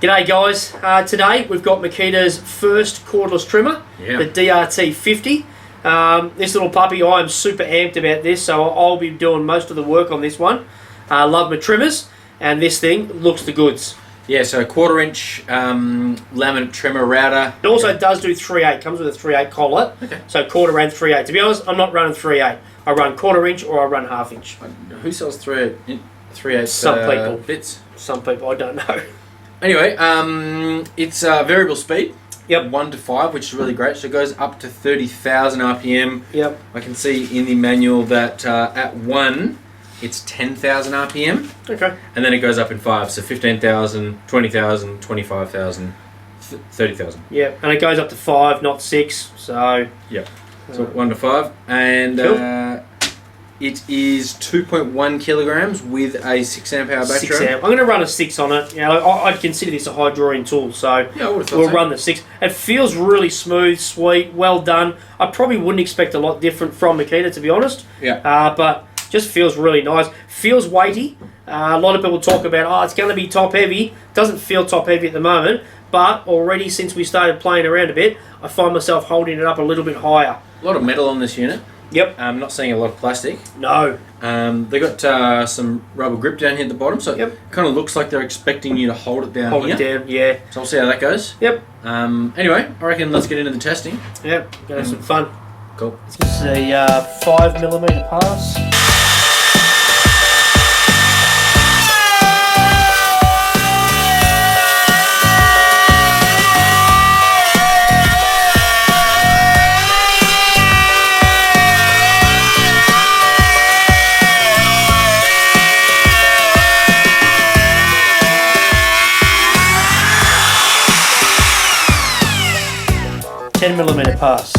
G'day guys, today we've got Makita's first cordless trimmer, the DRT50. This little puppy, I am super amped about this, so I'll be doing most of the work on this one. Love my trimmers, and this thing looks the goods. Yeah, so 1/4 inch laminate trimmer router. It also does do 3/8, comes with a 3/8 collet, so 1/4 and 3/8. To be honest, I'm not running 3/8. I run 1/4 inch or I run 1/2 inch. Who sells 3/8 Some people. bits? Some people, I don't know. Anyway, it's variable speed. Yep. 1 to 5, which is really great. So it goes up to 30,000 RPM. Yep. I can see in the manual that at 1, it's 10,000 RPM. Okay. And then it goes up in 5, so 15,000, 20,000, 25,000, 30,000. Yeah, and it goes up to 5, not 6. So. Yeah. So 1 to 5, and cool. It is 2.1 kilograms with a 6 amp hour battery. 6 amp. I'm going to run a 6 on it. You know, I'd consider this a high drawing tool, so yeah, we'll run the 6. It feels really smooth, sweet, well done. I probably wouldn't expect a lot different from Makita, to be honest. Yeah. But just feels really nice. Feels weighty. A lot of people talk about, oh, it's going to be top heavy. Doesn't feel top heavy at the moment, but already since we started playing around a bit, I find myself holding it up a little bit higher. A lot of metal on this unit. Yep. I'm not seeing a lot of plastic. No. They got some rubber grip down here at the bottom, so it kind of looks like they're expecting you to hold it down here. Hold it down, yeah. So we'll see how that goes. Yep. Anyway, I reckon let's get into the testing. Yep. Gonna have some fun. Cool. This is a 5mm pass. 10mm pass.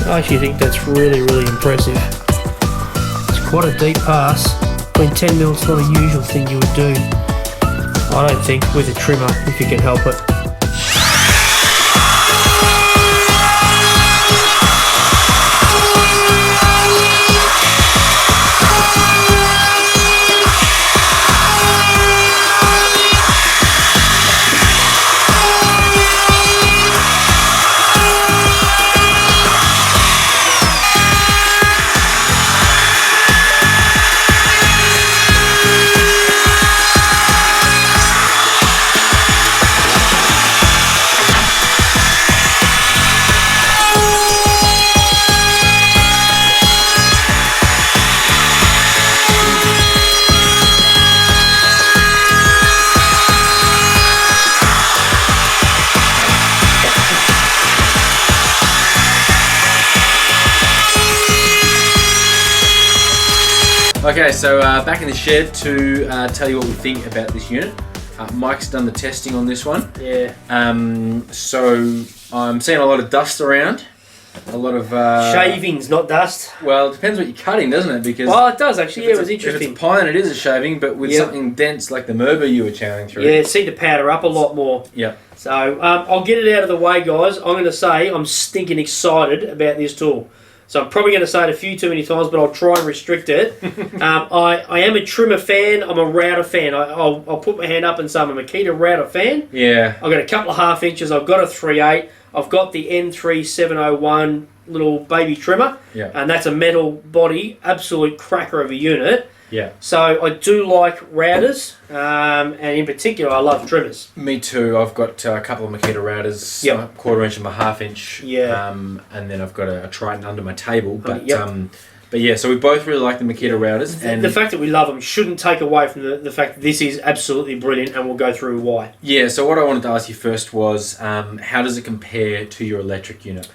I actually think that's really impressive. It's quite a deep pass. I mean, 10mm is not a usual thing you would do. I don't think with a trimmer, if you can help it. Okay, so back in the shed to tell you what we think about this unit. Mike's done the testing on this one. Yeah. So I'm seeing a lot of dust around. A lot of... shavings, not dust. Well, it depends what you're cutting, doesn't it? Because well, it does actually. Yeah, it was interesting. If it's pine, it is a shaving, but with something dense like the Merber you were chowing through. Yeah, it seemed to powder up a lot more. Yeah. So I'll get it out of the way, guys. I'm going to say I'm stinking excited about this tool. So I'm probably going to say it a few too many times, but I'll try and restrict it. I am a trimmer fan. I'm a router fan. I'll put my hand up and say I'm a Makita router fan. Yeah. I've got a couple of 1/2 inches. I've got a 3/8. I've got the N3701 little baby trimmer. Yeah. And that's a metal body, absolute cracker of a unit. Yeah. So I do like routers, and in particular I love trimmers. Me too. I've got a couple of Makita routers, 1/4 inch and my 1/2 inch. Yeah. And then I've got a Triton under my table. But yeah, so we both really like the Makita routers. And the fact that we love them shouldn't take away from the fact that this is absolutely brilliant, and we'll go through why. Yeah, so what I wanted to ask you first was, how does it compare to your electric unit?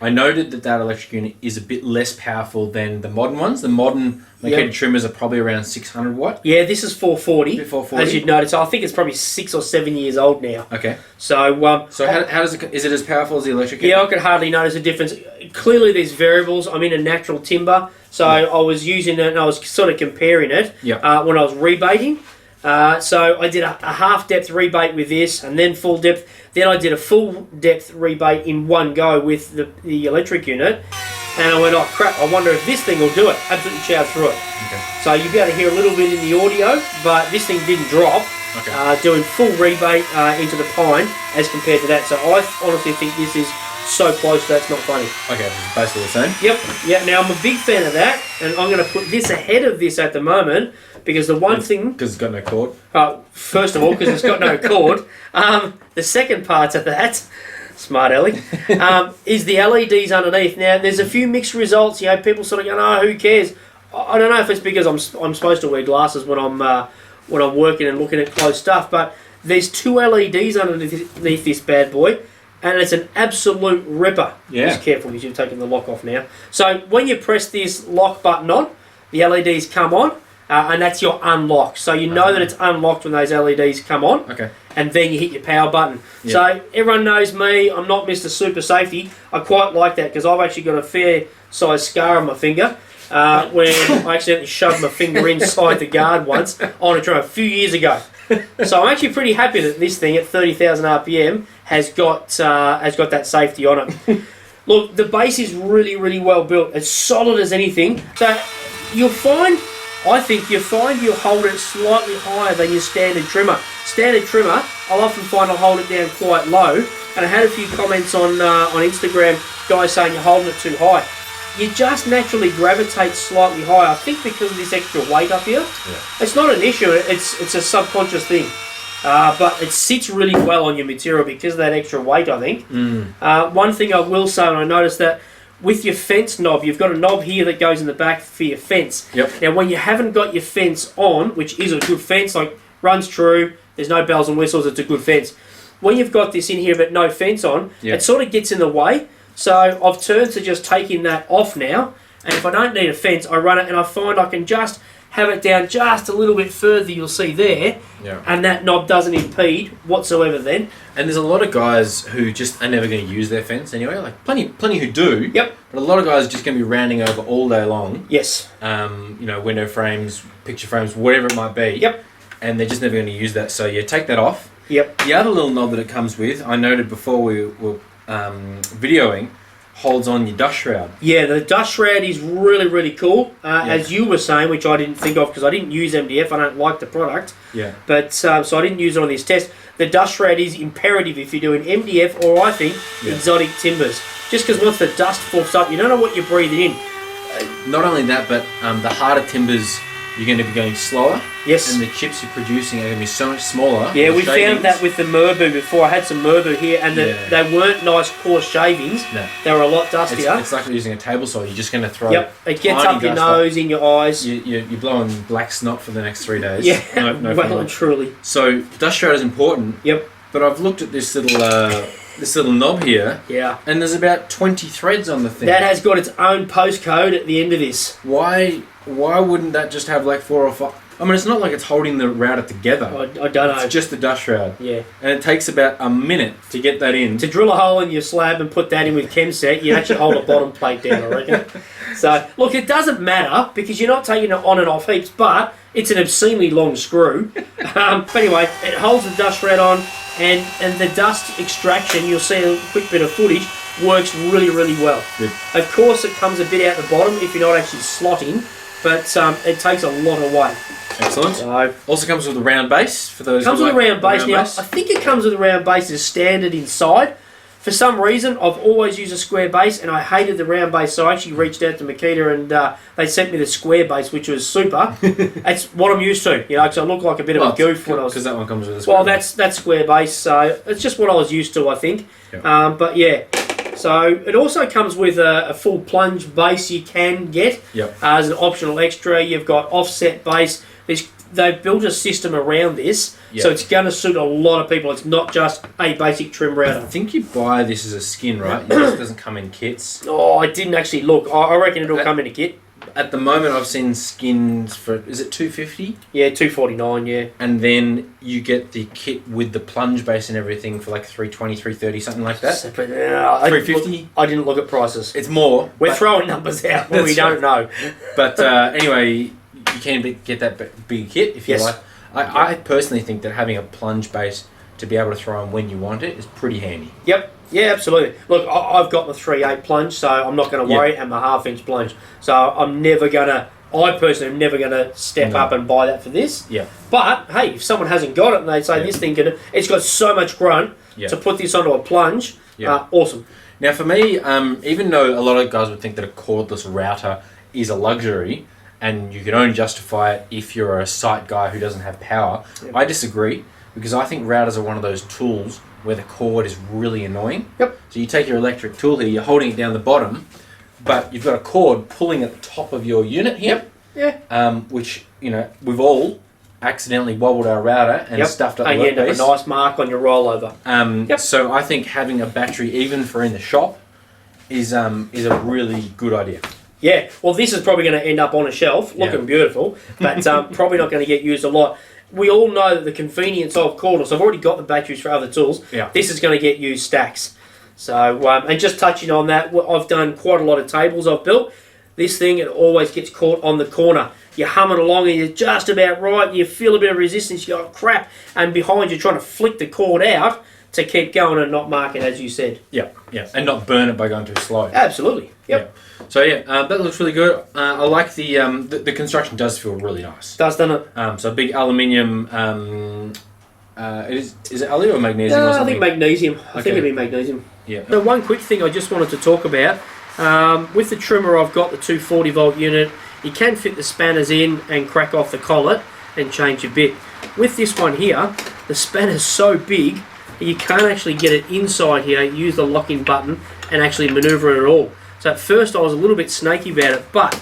I noted that electric unit is a bit less powerful than the modern ones. The modern Makita trimmers are probably around 600 watt. Yeah, this is 440. 440. As you'd notice, I think it's probably 6 or 7 years old now. Okay. So, how does it? Is it as powerful as the electric unit? Yeah, I could hardly notice a difference. Clearly, there's variables. I'm in a natural timber, so I was using it and I was sort of comparing it when I was rebating. So I did a half depth rebate with this, and then full depth. Then I did a full depth rebate in one go with the electric unit. And I went, oh crap, I wonder if this thing will do it. Absolutely chowed through it. Okay. So you'll be able to hear a little bit in the audio, but this thing didn't drop. Okay. Doing full rebate into the pine as compared to that. So I honestly think this is so close that's not funny. Okay, it's basically the same. Yep. Yeah. Now I'm a big fan of that, and I'm going to put this ahead of this at the moment because the one thing. Because it's got no cord. First of all, because it's got no cord. The second part of that. Smart Ellie, is the LEDs underneath. Now, there's a few mixed results. You know, people sort of go, "Oh, who cares?" I don't know if it's because I'm supposed to wear glasses when I'm working and looking at close stuff. But there's two LEDs underneath this bad boy, and it's an absolute ripper. Yeah. Just careful because you've taken the lock off now. So when you press this lock button on, the LEDs come on, and that's your unlock. So you know that it's unlocked when those LEDs come on. Okay. And then you hit your power button. Yep. So everyone knows me, I'm not Mr. Super Safety. I quite like that because I've actually got a fair size scar on my finger when I accidentally shoved my finger inside the guard once on a drum a few years ago. So I'm actually pretty happy that this thing at 30,000 RPM has got that safety on it. Look, the base is really, really well built. It's solid as anything. So you'll find you'll hold it slightly higher than your standard trimmer. Standard trimmer, I'll often find I'll hold it down quite low. And I had a few comments on Instagram, guys saying you're holding it too high. You just naturally gravitate slightly higher. I think because of this extra weight up here. Yeah. It's not an issue. It's a subconscious thing. But it sits really well on your material because of that extra weight, I think. One thing I will say, and I noticed that with your fence knob, you've got a knob here that goes in the back for your fence. Yep. Now, when you haven't got your fence on, which is a good fence, like runs true, there's no bells and whistles, it's a good fence. When you've got this in here but no fence on, it sort of gets in the way. So I've turned to just taking that off now. And if I don't need a fence, I run it and I find I can just have it down just a little bit further, you'll see there. Yeah. And that knob doesn't impede whatsoever then. And there's a lot of guys who just are never going to use their fence anyway. Like plenty who do. Yep. But a lot of guys are just going to be rounding over all day long. Yes. Window frames, picture frames, whatever it might be. Yep. And they're just never going to use that. So you take that off. Yep. The other little knob that it comes with, I noted before we were videoing, holds on your dust shroud. Yeah, the dust shroud is really, really cool. As you were saying, which I didn't think of because I didn't use MDF. I don't like the product. Yeah. But so I didn't use it on this test. The dust shroud is imperative if you're doing MDF or I think exotic timbers. Just because once the dust fluffs up, you don't know what you're breathing in. Not only that, but the harder timbers, you're going to be going slower. Yes. And the chips you're producing are going to be so much smaller. Yeah, we found that with the Merbu before. I had some Merbu here, and they weren't nice coarse shavings. No. They were a lot dustier. It's like using a table saw. You're just going to throw. Yep. It gets up your nose, in your eyes. You're blowing black snot for the next 3 days. Yeah. No well and truly. So dust shroud is important. Yep. But I've looked at this little knob here. Yeah. And there's about 20 threads on the thing. That has got its own postcode at the end of this. Why wouldn't that just have like 4 or 5? I mean, it's not like it's holding the router together. I don't know. It's just the dust shroud. Yeah. And it takes about a minute to get that in. To drill a hole in your slab and put that in with Chemset, you actually hold a bottom plate down, I reckon. So, look, it doesn't matter because you're not taking it on and off heaps, but it's an obscenely long screw. But anyway, it holds the dust shroud on, and the dust extraction, you'll see a quick bit of footage, works really, really well. Good. Of course, it comes a bit out the bottom if you're not actually slotting, but it takes a lot of weight. Excellent. So, also comes with a round base for those. Comes with a round base. Now, I think it comes with a round base as standard inside. For some reason, I've always used a square base, and I hated the round base, so I actually reached out to Makita, and they sent me the square base, which was super. That's what I'm used to, because I look like a bit of a goof when I was. Because that one comes with a square. Well, that's square base, so it's just what I was used to, I think. Yep. But yeah. So it also comes with a full plunge base you can get as an optional extra. You've got offset base. They've built a system around this, so it's going to suit a lot of people. It's not just a basic trim router. I think you buy this as a skin, right? It just doesn't come in kits. Oh, I didn't actually look. I reckon it'll come in a kit. At the moment, I've seen skins for, is it $250? Yeah, $249, yeah. And then you get the kit with the plunge base and everything for like $320, $330, something like that. $350? I didn't look at prices. It's more. We're throwing numbers out when we don't know. But anyway, you can get that big kit if you like. I personally think that having a plunge base to be able to throw on when you want it is pretty handy. Yep. Yeah, absolutely. Look, I've got the 3/8 plunge, so I'm not going to worry, and my 1/2 inch plunge. So I'm never going to, I personally am never going to step up and buy that for this. Yeah. But, hey, if someone hasn't got it and they say this thing can, it's got so much grunt to put this onto a plunge, awesome. Now for me, even though a lot of guys would think that a cordless router is a luxury, and you can only justify it if you're a site guy who doesn't have power, I disagree, because I think routers are one of those tools where the cord is really annoying. Yep. So you take your electric tool here, you're holding it down the bottom, but you've got a cord pulling at the top of your unit here. Yep. Yeah. Which, we've all accidentally wobbled our router and stuffed up the workpiece. And you end up a nice mark on your rollover. So I think having a battery, even for in the shop, is a really good idea. Yeah, well, this is probably going to end up on a shelf, looking beautiful, but probably not going to get used a lot. We all know that the convenience of cordless, I've already got the batteries for other tools, this is going to get used stacks. So, and just touching on that, I've done quite a lot of tables I've built. This thing, it always gets caught on the corner. You're humming along and you're just about right, you feel a bit of resistance, you go, oh, crap, and behind you're trying to flick the cord out to keep going and not mark it, as you said. Yeah, and not burn it by going too slow. Absolutely, yep. So that looks really good. I like the construction does feel really nice. Does, doesn't it? So big aluminium. Is it alloy or magnesium? Or something? I think magnesium. I think it'd be magnesium. Yeah. So one quick thing I just wanted to talk about. With the trimmer, I've got the 240 volt unit. You can fit the spanners in and crack off the collet and change a bit. With this one here, the spanner's so big you can't actually get it inside here, use the lock-in button and actually manoeuvre it at all. So at first I was a little bit snaky about it, but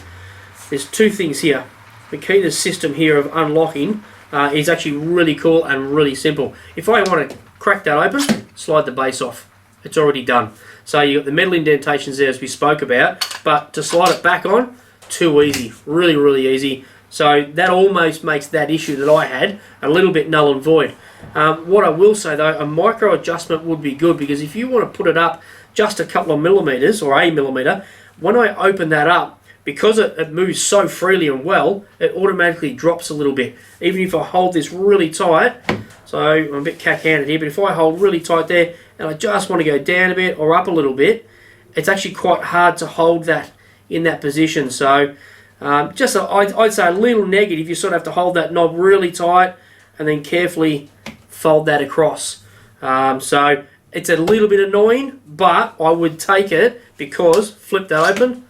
there's two things here. Makita's system here of unlocking is actually really cool and really simple. If I want to crack that open, slide the base off. It's already done. So you've got the metal indentations there as we spoke about, but to slide it back on, too easy. Really, really easy. So that almost makes that issue that I had a little bit null and void. What I will say though, a micro adjustment would be good, because if you want to put it up just a couple of millimeters or a millimeter, when I open that up, because it moves so freely and well, it automatically drops a little bit. Even if I hold this really tight, so I'm a bit cack-handed here, but if I hold really tight there and I just want to go down a bit or up a little bit, it's actually quite hard to hold that in that position. So I'd say a little negative, you sort of have to hold that knob really tight and then carefully fold that across. So it's a little bit annoying, but I would take it, because flip that open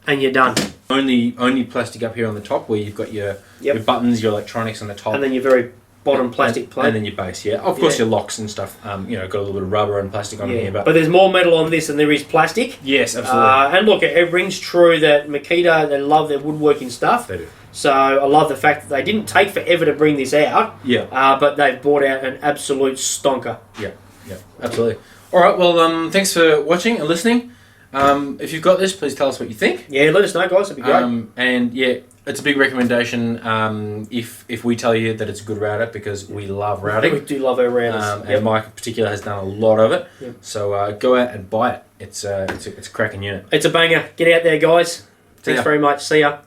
and you're done. Only plastic up here on the top where you've got your buttons, your electronics on the top. And then your very bottom plastic plate. And then your base, Of course your locks and stuff, got a little bit of rubber and plastic on here. But there's more metal on this than there is plastic. Yes, absolutely. And look, it rings true that Makita, they love their woodworking stuff. They do. So I love the fact that they didn't take forever to bring this out. But they've brought out an absolute stonker. Yeah, absolutely. All right, well, thanks for watching and listening. If you've got this, please tell us what you think. Yeah, let us know, guys. It'd be great. And it's a big recommendation if we tell you that it's a good router, because we love routing. We do love our routers. And Mike in particular has done a lot of it. So go out and buy it. It's a cracking unit. It's a banger. Get out there, guys. Thanks very much. See ya.